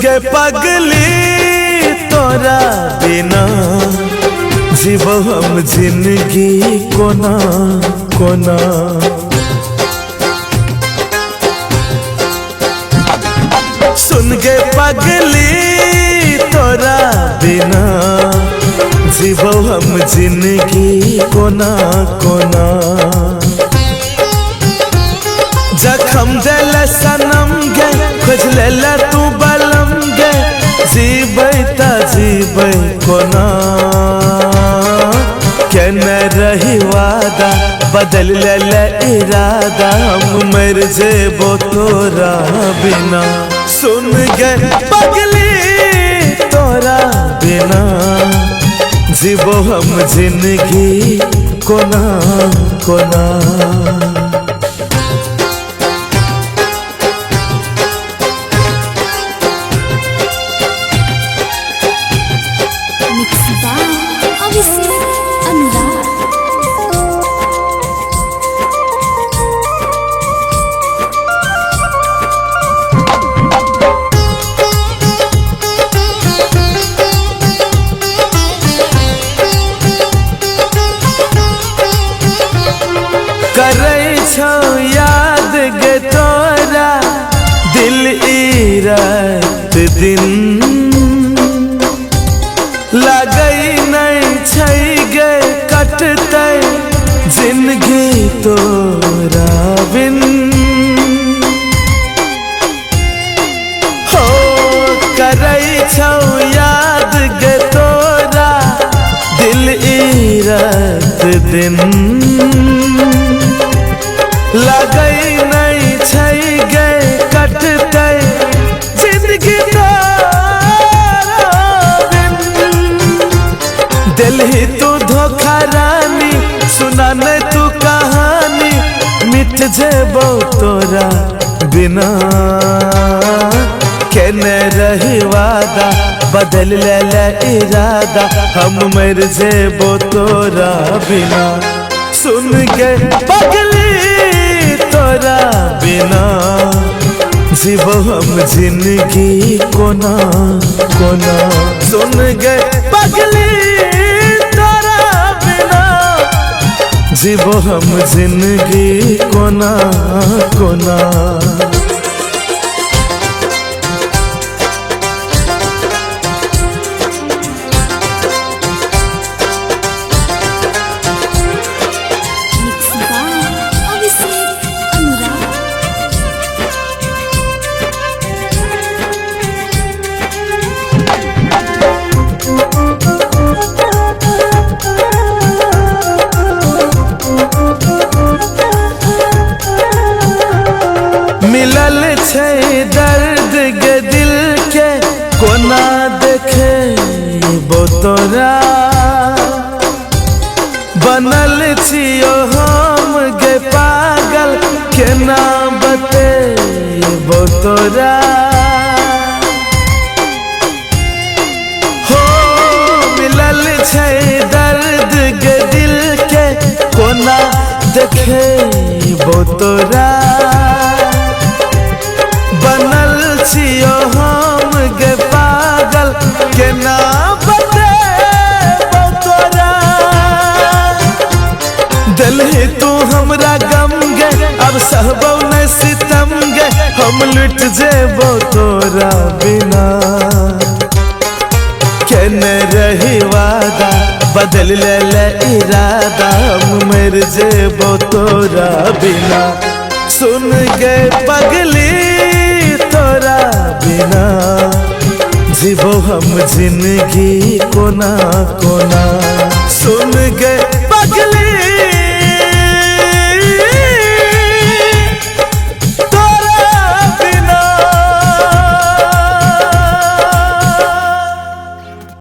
गे पगली तोरा बिना जीव हम जिंदगी कोना कोना। सुन गे पगली तोरा बिना जीव हम जिंदगी कोना कोना। जखम दिल सनम गे खोज ले तू बलम गे जीबै ता जीबै कोना। केने रही वादा बदल ले इरादा हम मर जेबो तोरा बिना। सुन गे पगली तोरा बिना जीवो हम जिंदगी कोना कोना। करे छो याद गे तोरा दिल ई रात दिन लगई नहीं छै गे कटते जिंदगी तोरा बिन। हो करे छो याद गे तोरा दिल ई रात दिन लगई नहीं छै गे कटते जिंदगी दिल ही तू धोखा रानी सुना नहीं तू कहानी मिट जेबो तोरा बिना। केने रही वादा बदल ले इरादा हम मर जेबो तोरा बिना। सुन गे पगली तोरा बिना जीवो हम जिंदगी कोना कोना। सुन गे पगली तोरा बिना जीवो हम जिंदगी कोना कोना। मिलल छै दर्द गे दिल के कोना देखे बो तोरा। बनल छियो हम गे पागल केना बतेबो तोरा। हो मिलल छै दर्द गे दिल के कोना देखे बो तोरा। बनल छियो हम गे पागल केना बतेबो तोरा। दिल ही तू हमरा गम गे अब सहबो नहीं सितम गे हम लुट जेबो तोरा बिना। केने रही वादा बदल ले इरादा हम मर जेबो तोरा बिना। सुन गे पगली तोरा बिना जीवो हम जिंदगी कोना कोना। सुन गे पगली